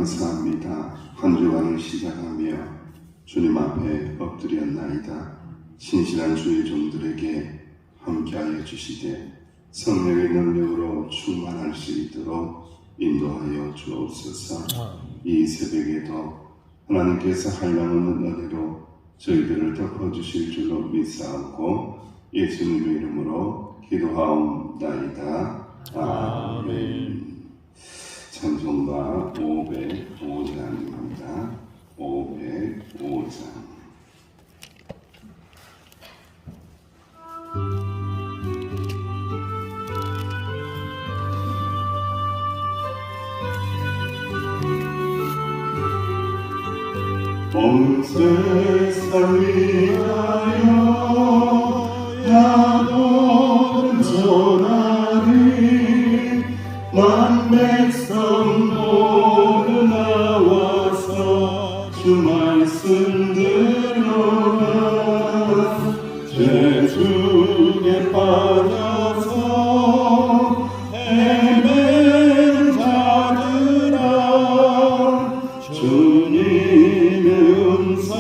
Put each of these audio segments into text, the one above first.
감사합니다. 한 주간을 시작하며 주님 앞에 엎드렸나이다. 신실한 주의 종들에게 함께하여 주시되 성령의 능력으로 충만할 수 있도록 인도하여 주옵소서. 이 새벽에도 하나님께서 한량없는 은혜로 저희들을 덮어주실 줄로 믿사옵고 예수님의 이름으로 기도하옵나이다. 아멘. 찬송가 505장입니다. 505장. 온 세상 위하여 야곱은 전하리 만 백성 모두 나와서 주 말씀 들으라. 죄죽에 빠져서 헤맨 자들아 주님의 음성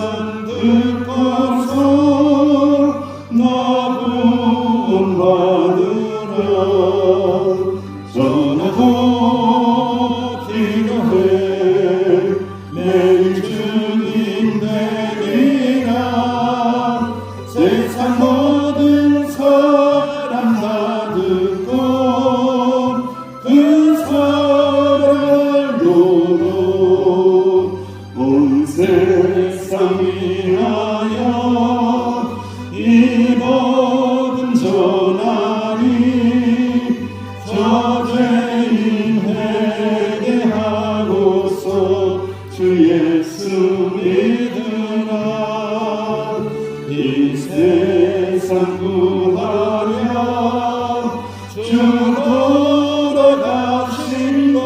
듣고서 나 구원받으라. 전하고 기도해 매일 주님 되리라. 세상 모든 사람 다 듣고 그 사랑을 도로 온 세상 위하여 이 복음 전하리. 저 죄인 회개하고서 주 예수 믿으라. 이 세상 구하려 주 돌아가신 것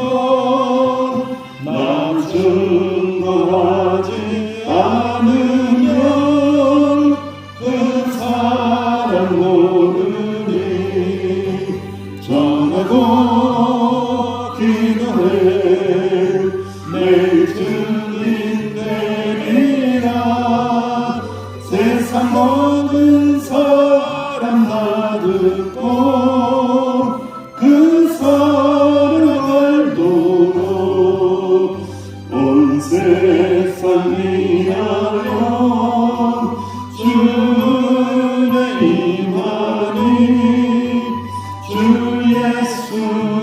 나 증거하지 않으면 그 사랑 모르니. 전하고 기도해 매일 주님 되리라. 세상 모든 사람 다 듣고 그 사랑을 도로 온 세상 위하여 주의 임하니. 주 예수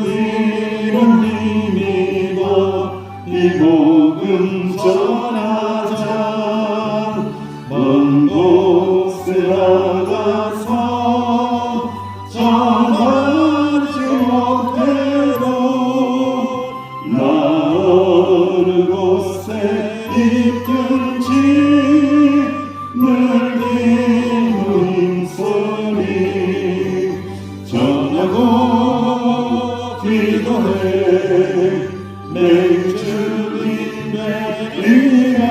이름 힘입어 이 복음 전하자. 먼 곳에 나가서 전하지 못해도 나 어느 곳에 있든지 늘 기도 힘쓰리. 전하고 기도해 매일 주님 되리라.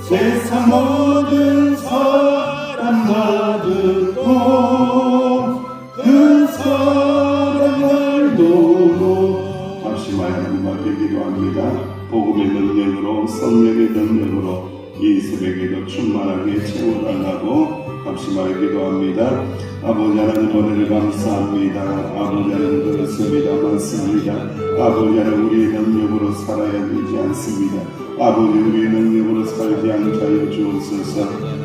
세상 모든 사람 다 듣고 그 사랑을 도로. 다시 하나님 앞에 기도합니다. 복음의 능력으로 성령의 능력으로 이 새벽에도 충만하게 채워달라고 합심하여 기도합니다. 아버지 하나님 은혜를 감사합니다. 아버지 하나님 그렇습니다. 맞습니다. 아버지 하나님 우리의 능력으로 살아야 되지 않습니다. 아버지 우리의 능력으로 살지 않게 하여 주옵소서.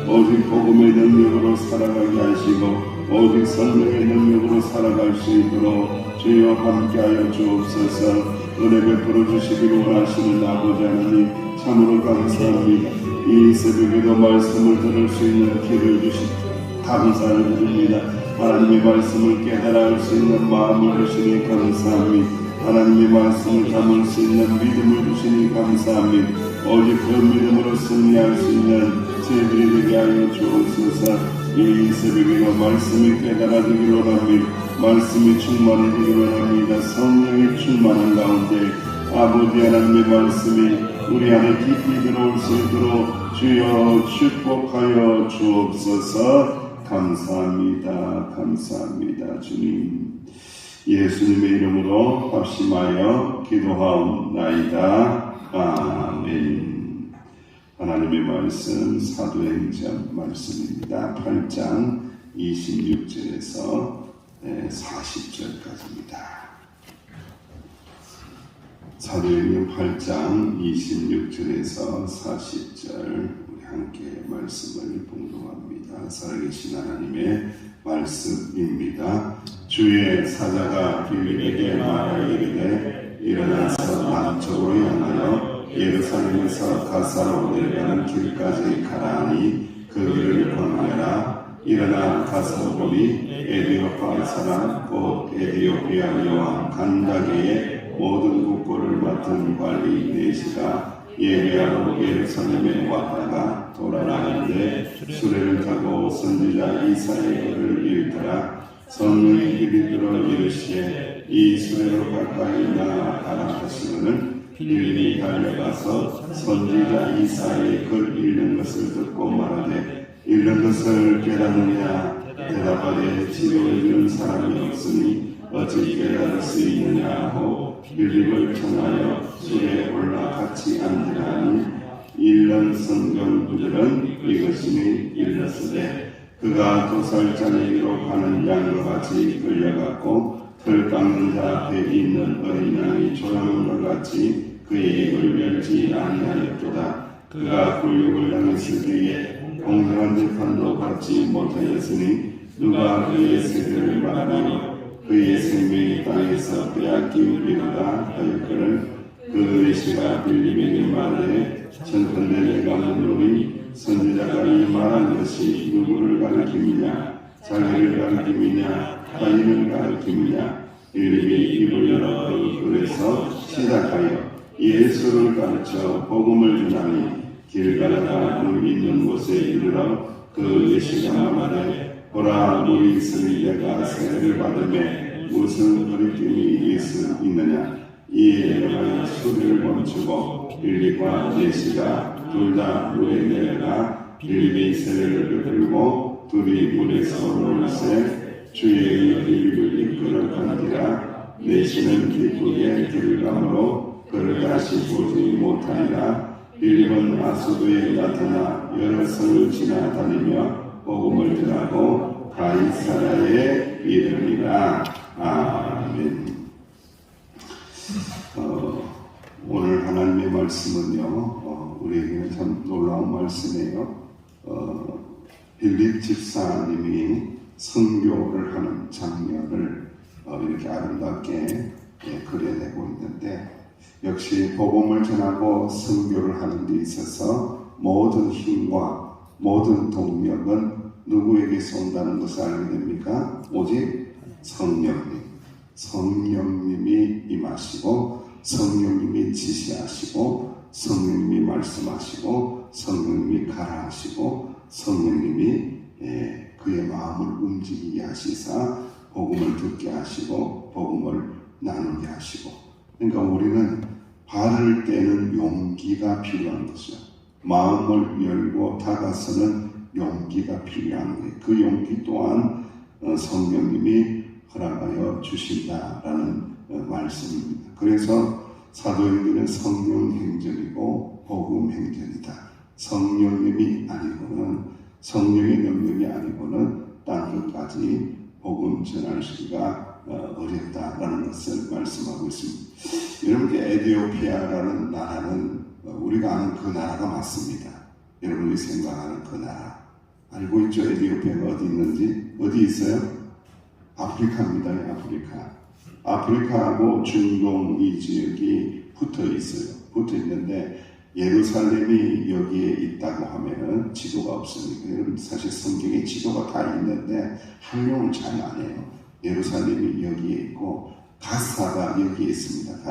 오직 복음의 능력으로 살아가게 하시고 오직 성령의 능력으로 살아갈 수 있도록 주여 함께하여 주옵소서. 은혜 베풀어 주시기를 원하시는 아버지 하나님 참으로 감사합니다. 이 새벽에도 말씀을 들을 수 있는 길을 주시고 감사를 드립니다. 하나님의 말씀을 깨달아 알 수 있는 마음을 주시니 감사합니다. 하나님의 말씀을 담을 수 있는 믿음을 주시니 감사합니다. 오직 그 믿음으로 승리할 수 있는 저희들이 되게 하여 주옵소서. 이 새벽에도 말씀이 깨달아지기를 원합니다. 말씀이 충만해지기를 원합니다. 성령이 충만한 가운데 아버지 하나님의 말씀이 우리 안에 깊이 들어올 수 있도록 주여 축복하여 주옵소서. 감사합니다. 감사합니다. 주님 예수님의 이름으로 합심하여 기도하옵나이다. 아멘. 하나님의 말씀 사도행전 말씀입니다. 8장 26절에서 40절까지입니다. 사도행전 8장 26절에서 40절 우리 함께 말씀을 봉독합니다. 살아계신 하나님의 말씀입니다. 주의 사자가 빌립에게 말하기를 일어나서 남쪽으로 향하여 예루살렘에서 가사로 내려가는 길까지 가라하니 그 길을 권하여라. 일어나 가서 보니 에디오파 사람 곧 에디오피아 여왕 간다게의 모든 국고를 맡은 관리 네시가 예배하러 예루살렘에 왔다가 돌아가는데 수레를 타고 선지자 이사야의 글을 읽더라. 성령이 입이 들어 이르시되 이 수레로 가까이 나아가라 하시거늘 빌립이 달려가서 선지자 이사야의 글 읽는 것을 듣고 말하되 읽는 것을 깨닫느냐. 대답하되 지도 읽는 사람이 없으니 어찌 깨달을 수 있느냐 하고 빌립을 청하여 수레에 올라 같이 앉으라니 읽는 성경들은 이것이니 읽었으되 그가 도살자니기로 가는 양과 같이 끌려갔고 털 깎는 자 앞에 있는 어린 양이 조용한 것 같이 그의 입을 열지 아니하였도다. 그가 굴욕을 당했을 때에 공평한 재판도 받지 못하였으니 누가 그의 세대를 말하며 그의 생명이 땅에서 빼앗기우리로다 하였거늘 그 내시가 빌립에게 말하되 청컨대 내가 묻노니 선지자가 이 말한 것이 누구를 가리킴이냐. 자기를 가리킴이냐 타인을 가리킴이냐. 빌립이 입을 열어 그 글에서 시작하여 예수를 가르쳐 복음을 전하니 길 가다가 물 있는 곳에 이르러 그 내시가 말하되 보라 물이 있으니 내가 세례를 받으매 무슨 거리낌이 있느냐. 이에 내가 수레를 멈추고 빌립과 내시가 둘 다 물에 내려가 빌립이 세례를 베풀고 둘이 물에서 올라세 주의 빌립을 이끌어 가니라. 내시는 기쁘게 길을 가므로 그를 다시 보지 못하니라. 빌립은 아소도에 나타나 여러 성을 지나다니며 복음을 전하고 가이사랴에 이르니라. 아멘. 오늘 하나님의 말씀은요, 우리에게는 참 놀라운 말씀이에요. 빌립 집사님이 선교를 하는 장면을 이렇게 아름답게 그려내고 있는데, 역시 복음을 전하고 선교를 하는 데 있어서 모든 힘과 모든 동력은 누구에게서 온다는 것을 알게 됩니까? 오직 성령님이 임하시고 성령님이 지시하시고 성령님이 말씀하시고 성령님이 가라 하시고 성령님이 그의 마음을 움직이게 하시사 복음을 듣게 하시고 복음을 나누게 하시고. 그러니까 우리는 발을 떼는 용기가 필요한 것이죠. 마음을 열고 다가서는 용기가 필요한 거예요. 그 용기 또한 성령님이 허락하여 주신다라는 말씀입니다. 그래서 사도행전은 성령 행전이고 복음 행전이다. 성령님이 아니고는, 성령의 능력이 아니고는 땅 끝까지 복음 전하기가 어렵다라는 것을 말씀하고 있습니다. 여러분, 에티오피아라는 나라는 우리가 아는 그 나라가 맞습니다. 여러분이 생각하는 그 나라 알고 있죠? 에티오피아가 어디 있는지? 어디 있어요? 아프리카입니다. 아프리카하고 중동 이 지역이 붙어 있어요. 붙어 있는데 예루살렘이 여기에 있다고 하면은 지도가 없으니까. 여러분, 사실 성경에 지도가 다 있는데 활용을 잘 안 해요. 예루살렘이 여기에 있고 가사가 여기에 있습니다.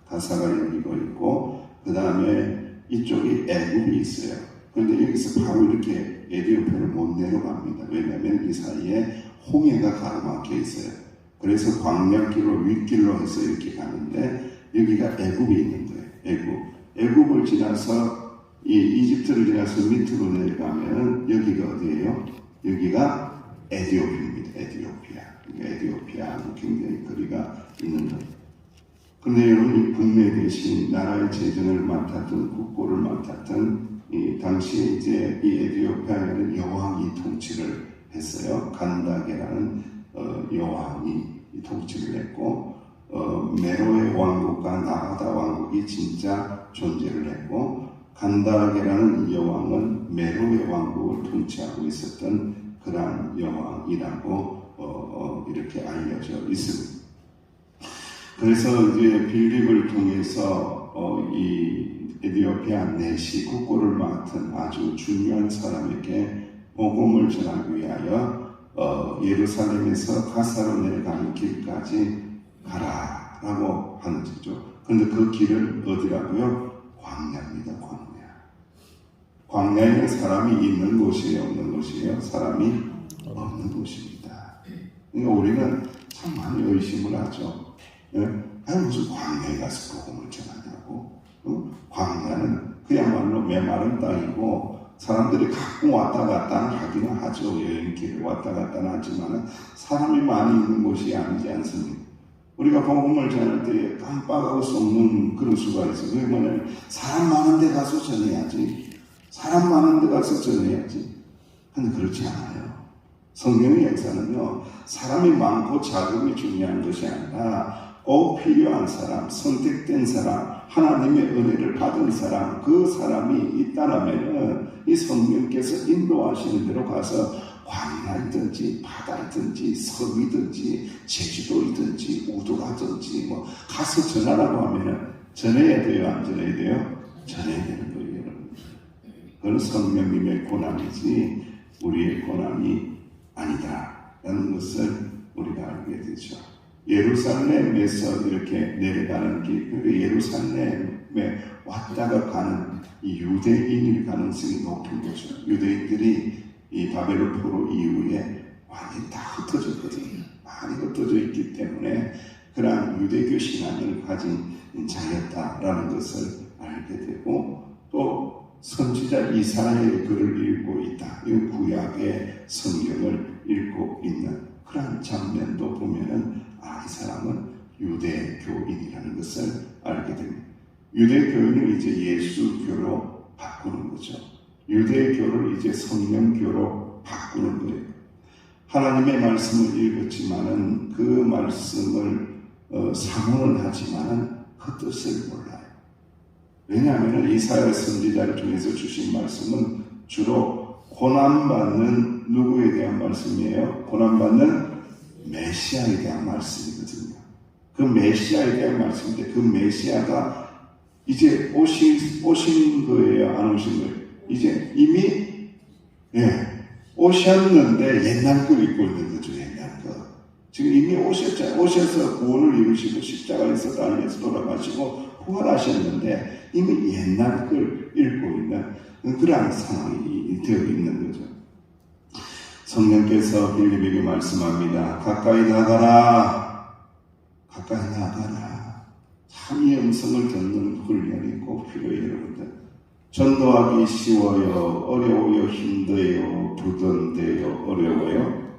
가사가 여기가 있고 그 다음에 이쪽이 애굽이 있어요. 그런데 여기서 바로 이렇게 에티오피아를 못 내려갑니다. 왜냐하면 이 사이에 홍해가 가로막혀 있어요. 그래서 광야길로 윗길로 해서 이렇게 가는데 여기가 애굽이 있는 거예요. 애굽을 지나서 이 이집트를 지나서 밑으로 내려가면 여기가 어디예요? 여기가 에티오피아입니다. 에티오피아는 굉장히 거리가 있는 거예요. 그런데 여러분, 국내에 계신 나라의 재정을 맡았던, 국고를 맡았던 당시에 이제 이 에티오피아에는 여왕이 통치를 했어요. 간다게라는 여왕이 통치를 했고, 메로의 왕국과 나가다 왕국이 진짜 존재를 했고, 간다게라는 여왕은 메로의 왕국을 통치하고 있었던 그러한 여왕이라고 이렇게 알려져 있습니다. 그래서 이제 빌립을 통해서 이 에티오피아 내시 국고를 맡은 아주 중요한 사람에게 복음을 전하기 위하여 예루살렘에서 가사로 내려가는 길까지 가라라고 하는 거죠. 그런데 그 길은 어디라고요? 광야입니다. 광야에는 사람이 있는 곳이에요, 없는 곳이에요? 사람이 없는 곳입니다. 그러니까 우리는 참 많이 의심을 하죠. 아니, 무슨 광야에 가서 복음을 전하냐고. 광야는 그야말로 메마른 땅이고 사람들이 가끔 왔다 갔다 하기는 하죠. 여행길을 왔다 갔다 하지만 사람이 많이 있는 곳이 아니지 않습니까? 우리가 복음을 전할 때 깜빡하고 썩는 그런 수가 있어요. 그게 뭐냐면 사람 많은 데 가서 전해야지. 사람 많은 데 가서 전해야지. 근데 그렇지 않아요. 성경의 역사는요, 사람이 많고 작음이 중요한 것이 아니라 꼭 필요한 사람, 선택된 사람, 하나님의 은혜를 받은 사람, 그 사람이 있다라면은 이 성령께서 인도하시는 대로 가서 광야이든지 바다이든지 섬이든지 제주도이든지 우도라든지 뭐 가서 전하라고 하면은 전해야 돼요, 안 전해야 돼요? 전해야 되는 거예요, 여러분. 그건 성령님의 고난이지 우리의 고난이 아니다라는 것을 우리가 알게 되죠. 예루살렘에서 이렇게 내려가는 길, 그리고 예루살렘에 왔다가 가는 이 유대인일 가능성이 높은 거죠. 유대인들이 이 바벨론 포로 이후에 완전히 다 흩어졌거든요. 많이 흩어져 있기 때문에 그러한 유대교 신앙을 가진 자였다라는 것을 알게 되고, 또 선지자 이사야의 글을 읽고 있다. 이 구약의 성경을 읽고 있는 그러한 장면도 보면은 이 사람은 유대교인이라는 것을 알게 됩니다. 유대교인을 이제 예수교로 바꾸는 거죠. 유대교를 이제 성령교로 바꾸는 거예요. 하나님의 말씀을 읽었지만은 그 말씀을 사모는 하지만은 그 뜻을 몰라요. 왜냐하면 이사야 선지자를 통해서 주신 말씀은 주로 고난받는 누구에 대한 말씀이에요? 고난받는 메시아에 대한 말씀이거든요. 그 메시아에 대한 말씀인데 그 메시아가 이제 오신 거예요? 안 오신 거예요? 이제 이미 오셨는데 옛날 걸 입고 있는 거죠. 옛날 거. 지금 이미 오셨잖아요. 오셔서 구원을 이루시고 십자가에서 땅에서 돌아가시고 부활하셨는데 이미 옛날 걸 읽고 있는 그러한 상황이 되어 있는 거죠. 성령께서 빌립에게 말씀합니다. 가까이 나가라. 가까이 나가라. 참이 음성을 듣는 훈련이 꼭 필요해요, 여러분들. 전도하기 쉬워요? 어려워요? 힘들어요? 부담돼요? 어려워요?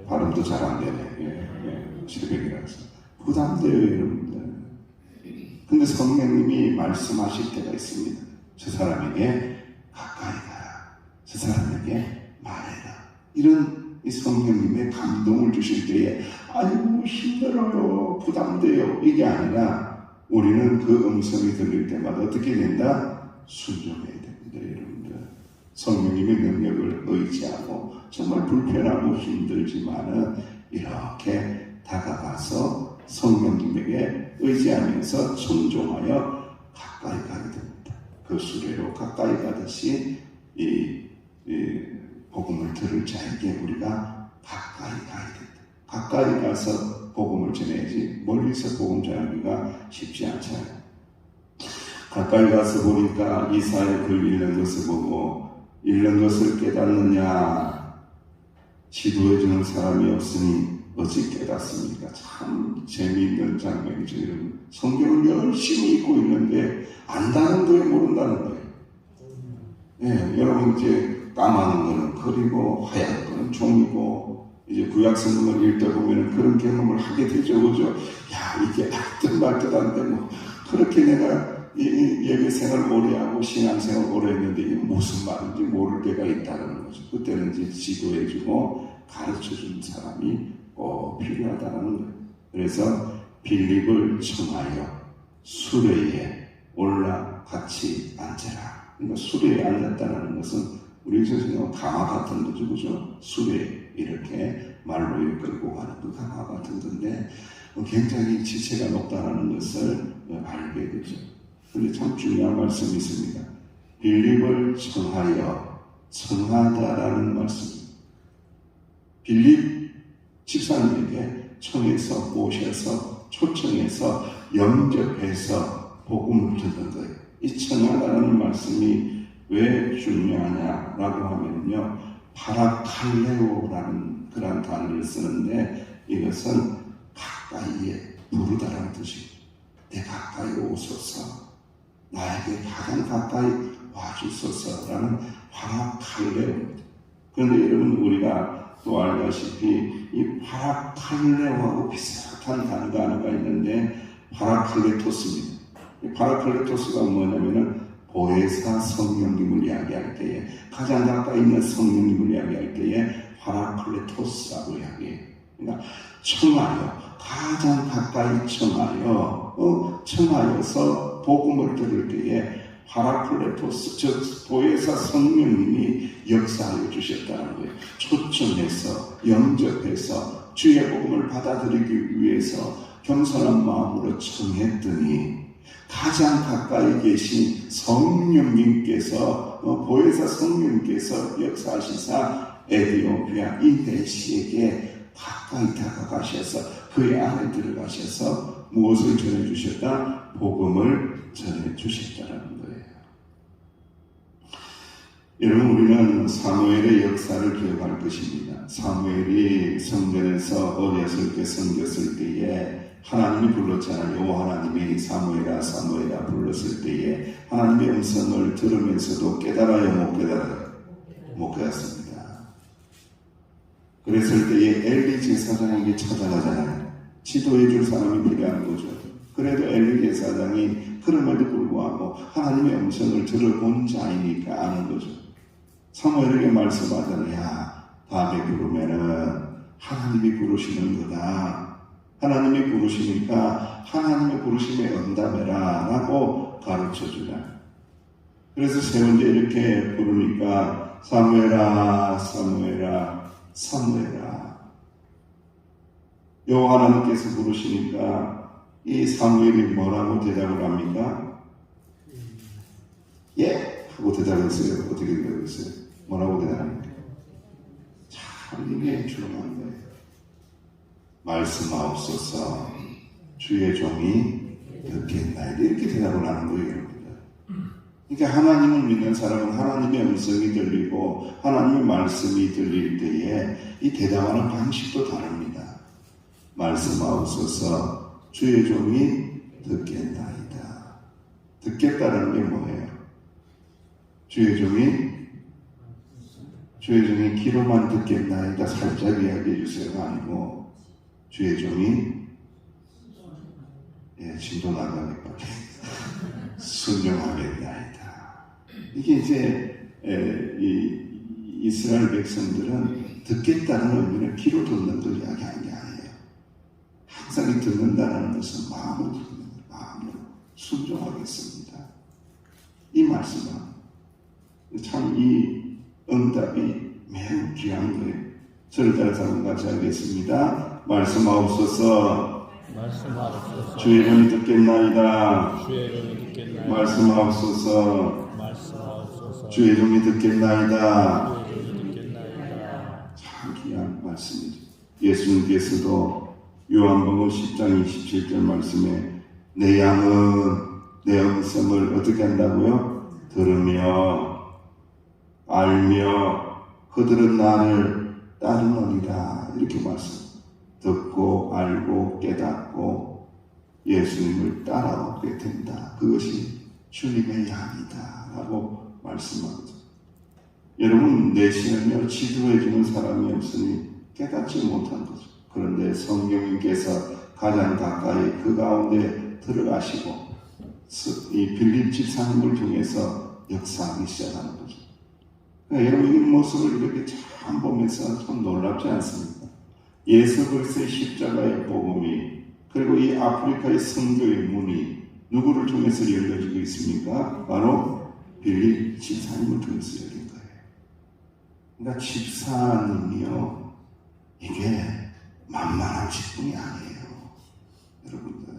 발음도 잘 안 되네. 실백이라서. 부담돼요, 여러분들. 근데 성령님이 말씀하실 때가 있습니다. 저 사람에게 가까이 가라. 저 사람에게 말해라. 이런 이 성령님의 감동을 주실 때에 아이고 힘들어요, 부담돼요, 이게 아니라 우리는 그 음성이 들릴 때마다 어떻게 된다? 순종해야 됩니다, 여러분들. 성령님의 능력을 의지하고 정말 불편하고 힘들지만은 이렇게 다가가서 성령님에게 의지하면서 순종하여 가까이 가야 됩니다. 그 수레로 가까이 가듯이 이 복음을 들을 자에게 우리가 가까이 가야 된다. 가까이 가서 복음을 전해야지 멀리서 복음 전하기가 쉽지 않잖아요. 가까이 가서 보니까 이사야의 글 읽는 것을 보고 읽는 것을 깨닫느냐, 지도해주는 사람이 없으니 어찌 깨닫습니까? 참 재미있는 장면이죠. 여러분. 성경을 열심히 읽고 있는데 안다는 거예요, 모른다는 거예요. 여러분 이제 까마는 거는 글이고 하얀 거는 종이고 이제 구약 성경을 읽다 보면 그런 경험을 하게 되죠. 그죠? 야, 이게 알듯 말듯 안 되고, 그렇게 내가 예배 생활 오래 하고 신앙생활 오래 했는데 이게 무슨 말인지 모를 때가 있다는 거죠. 그때는 이제 지도해주고 가르쳐준 사람이 필요하다는 거예요. 그래서 빌립을 청하여 수레에 올라 같이 앉아라. 그러니까 수레에 앉았다는 것은 우리 선생님은 강화 같은 거죠. 그죠? 수레 이렇게 말로 끌고 가는 그 강화 같은 건데 굉장히 지체가 높다는 것을 알게 되죠. 그런데 참 중요한 말씀이 있습니다. 빌립을 청하다라는 말씀. 빌립 집사님에게 청해서 모셔서 초청해서 영접해서 복음을 듣는 거예요. 이 청하다라는 말씀이 왜 중요하냐라고 하면요, 파라칼레오라는 그런 단어를 쓰는데 이것은 가까이에 부르다라는 뜻이에요. 내 가까이 오소서, 나에게 가장 가까이 와주소서라는 파라칼레오입니다. 그런데 여러분 우리가 또 알다시피 이 파라칼레오하고 비슷한 단어가 하나가 있는데 파라클레토스입니다. 이 파라클레토스가 뭐냐면은 보혜사 성령님을 이야기할 때에 가장 가까이 있는 성령님을 이야기할 때에 파라클레토스라고 이야기해요. 그러니까 청하여, 가장 가까이 청하여서 복음을 들을 때에 파라클레토스, 즉 보혜사 성령님이 역사하여 주셨다는 거예요. 초청해서 영접해서 주의 복음을 받아들이기 위해서 겸손한 마음으로 청했더니 가장 가까이 계신 성령님께서 보혜사 성령님께서 역사하시사 에디오피아 인대시에게 가까이 다가가셔서 그의 안에 들어가셔서 무엇을 전해주셨다? 복음을 전해주셨다는 거예요. 여러분 우리는 사무엘의 역사를 기억할 것입니다. 사무엘이 성전에서 어렸을 때 섬겼을 때에 하나님이 불렀잖아요. 여호와 하나님이 사무엘아 사무엘아 불렀을 때에 하나님의 음성을 들으면서도 깨달아요, 못 깨달아요? 못 깨닫습니다. 그랬을 때에 엘리 제사장에게 찾아가잖아요. 지도해 줄 사람이 필요한 거죠. 그래도 엘리 제사장이 그럼에도 불구하고 하나님의 음성을 들어본 자이니까 아는 거죠. 사무엘에게 말씀하잖아요. 야, 다음에 부르면은 하나님이 부르시는 거다. 하나님이 부르시니까 하나님의 부르심에 응답해라 라고 가르쳐주라. 그래서 세 번째 이렇게 부르니까 사무엘아 사무엘아 사무엘아. 여호와 하나님께서 부르시니까 이 사무엘이 뭐라고 대답을 합니까? 예! 하고 대답했어요. 어떻게 대답했어요? 뭐라고 대답합니까? 참 이게 중요한 거예요. 말씀하옵소서 주의 종이 듣겠나이다. 이렇게 대답을 하는 거예요, 여러분들. 그러니까 하나님을 믿는 사람은 하나님의 음성이 들리고 하나님의 말씀이 들릴 때에 이 대답하는 방식도 다릅니다. 말씀하옵소서 주의 종이 듣겠나이다. 듣겠다는 게 뭐예요? 주의 종이 귀로만 듣겠나이다 살짝 이야기해 주세요가 아니고 주의 종이 진도 나가겠다 순종하겠나이다. 이게 이제 이 이스라엘 백성들은 듣겠다는 의미는 귀로 듣는 걸 이야기하는 게 아니에요. 항상 이 듣는다는 것은 마음으로 듣는 거예요. 마음으로 순종하겠습니다. 이 말씀은 참 이 응답이 매우 귀한 거예요. 저를 따라서 한번 같이 하겠습니다. 말씀하옵소서 주의 종이 듣겠나이다. 말씀하옵소서 주의 종이 듣겠나이다. 참 귀한 말씀이죠. 예수님께서도 요한복음 10장 27절 말씀에 내 양은 내 음성을 어떻게 한다고요? 들으며 알며 그들은 나를 따르느니라. 이렇게 말씀. 듣고 알고 깨닫고 예수님을 따라오게 된다. 그것이 주님의 양이다 라고 말씀합니다. 여러분 내시는요 지도해주는 사람이 없으니 깨닫지 못한 거죠. 그런데 성령님께서 가장 가까이 그 가운데 들어가시고 이 빌립 집사님을 통해서 역사하기 시작하는 거죠. 그러니까 여러분 이 모습을 이렇게 참 보면서 참 놀랍지 않습니까? 예수 그리스도의 십자가의 복음이 그리고 이 아프리카의 선교의 문이 누구를 통해서 열려지고 있습니까? 바로 빌립 집사님을 통해서 열린 거예요. 그러니까 집사님이요, 이게 만만한 직분이 아니에요. 여러분들,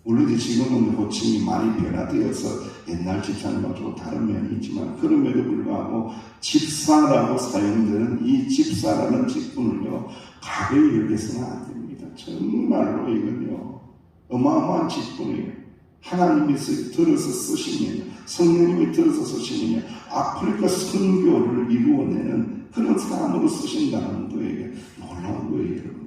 물론 지금은 호칭이 많이 변화되어서 옛날 집사님과 좀 다른 면이 있지만 그럼에도 불구하고 집사라고 사용되는 이 집사라는 직분을요, 가벼이 여겨서는 안 됩니다. 정말로 이건요, 어마어마한 직분이에요. 하나님이 들어서 쓰시면, 성령님이 들어서 쓰시면 아프리카 선교를 이루어내는 그런 사람으로 쓰신다는 거예요. 놀라운 거예요, 여러분들.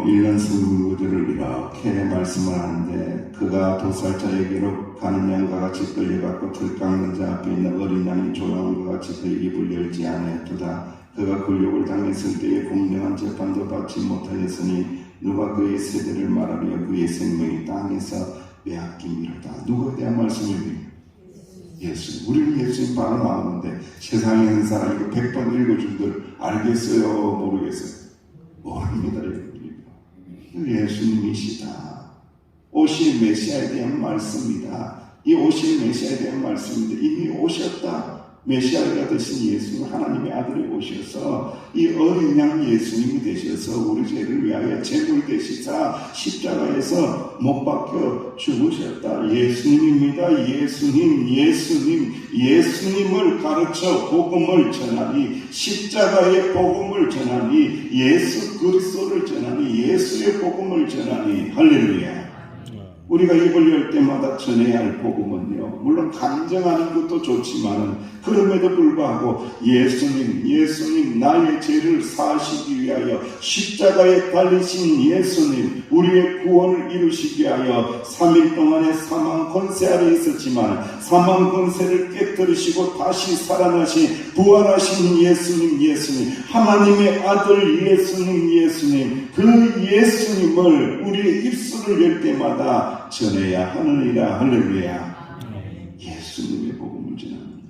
1년 선교제를 이렇게 말씀을 하는데, 그가 도살자에게로 가는 양과 같이 끌려갔고 들 깎는 자 앞에 있는 어린 양이 조랑과 같이 그 입을 열지 않았도다. 그가 굴욕을 당했을 때에 공정한 재판도 받지 못하였으니 누가 그의 세대를 말하며 그의 생명이 땅에서 빼앗김이로다. 누구에 대한 말씀입니까? 예수. 우리는 예수님 바로 나오는데 세상에 있는 사람이 100번 읽어준들 알겠어요? 모르겠어요? 모릅니다. 예수님이시다. 오실 메시아에 대한 말씀이다. 이 오실 메시아에 대한 말씀인데 이미 오셨다. 메시아가 되신 예수님, 하나님의 아들이 오셔서 이 어린 양 예수님이 되셔서 우리 죄를 위하여 제물 되시자 십자가에서 못 박혀 죽으셨다. 예수님입니다. 예수님을 가르쳐 복음을 전하니, 십자가의 복음을 전하니, 예수 그리스도를 전하니, 예수의 복음을 전하니. 할렐루야. 우리가 입을 열 때마다 전해야 할 복음은요, 물론 감정하는 것도 좋지만은 그럼에도 불구하고 예수님 나의 죄를 사하시기 위하여 십자가에 달리신 예수님, 우리의 구원을 이루시기 위하여 3일 동안의 사망 권세 아래 있었지만 사망 권세를 깨뜨리시고 다시 살아나신 부활하신 예수님, 하나님의 아들 예수님, 그 예수님을 우리의 입술을 열 때마다 전해야 하느니라. 할렐루야. 예수님의 복음을 전하는 거예요.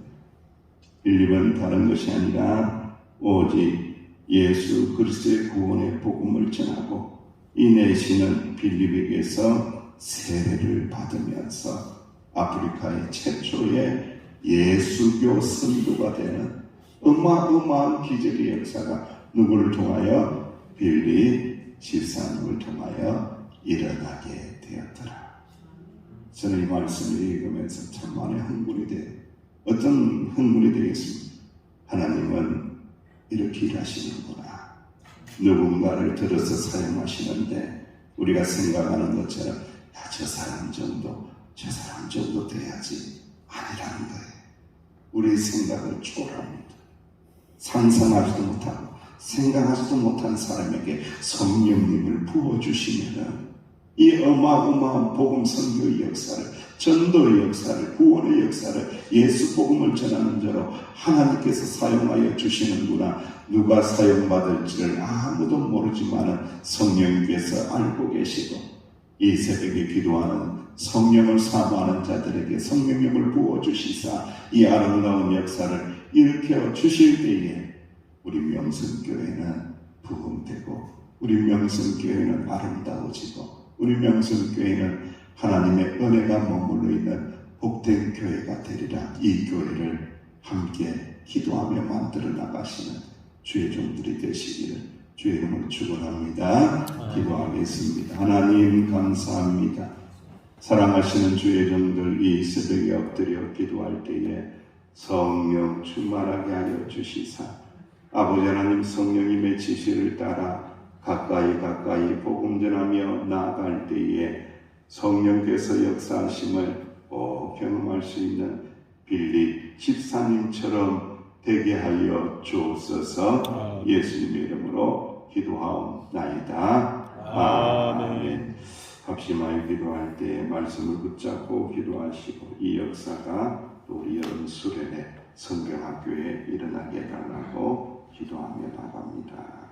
빌립은 다른 것이 아니라 오직 예수 그리스도의 구원의 복음을 전하고, 이 내시는 빌립에게서 세례를 받으면서 아프리카의 최초의 예수교 선교가 되는 어마어마한 기적의 역사가 누구를 통하여? 빌립 집사님을 통하여 일어나게 되었더라. 저는 이 말씀을 읽으면서 참 많이 흥분이 돼요. 어떤 흥분이 되겠습니까? 하나님은 이렇게 일하시는구나. 누군가를 들어서 사용하시는데 우리가 생각하는 것처럼 저 사람 정도 돼야지 아니라는 거예요. 우리의 생각을 초월합니다. 상상하지도 못하고 생각하지도 못한 사람에게 성령님을 부어주시면은 이 어마어마한 복음 선교의 역사를, 전도의 역사를, 구원의 역사를, 예수 복음을 전하는 자로 하나님께서 사용하여 주시는구나. 누가 사용받을지를 아무도 모르지만은 성령님께서 알고 계시고, 이 새벽에 기도하는 성령을 사모하는 자들에게 성령님을 부어주시사 이 아름다운 역사를 일으켜 주실 때에 우리 명성교회는 부흥되고, 우리 명성교회는 아름다워지고, 우리 명성교회는 하나님의 은혜가 머물러 있는 복된 교회가 되리라. 이 교회를 함께 기도하며 만들어 나가시는 주의 종들이 되시기를 주의 이름으로 축원합니다. 기도하겠습니다. 하나님 감사합니다. 사랑하시는 주의 종들, 이 새벽에 엎드려 기도할 때에 성령 충만하게 하여 주시사 아버지 하나님, 성령님의 지시를 따라 가까이 복음 전하며 나아갈 때에 성령께서 역사하심을 꼭 경험할 수 있는 빌립 집사님처럼 되게 하여 주옵소서. 예수님의 이름으로 기도하옵나이다. 아멘. 합심하여 기도할 때 말씀을 붙잡고 기도하시고, 이 역사가 또 우리 여름 수련회 성경학교에 일어나게 해달라고 기도하며 나갑니다.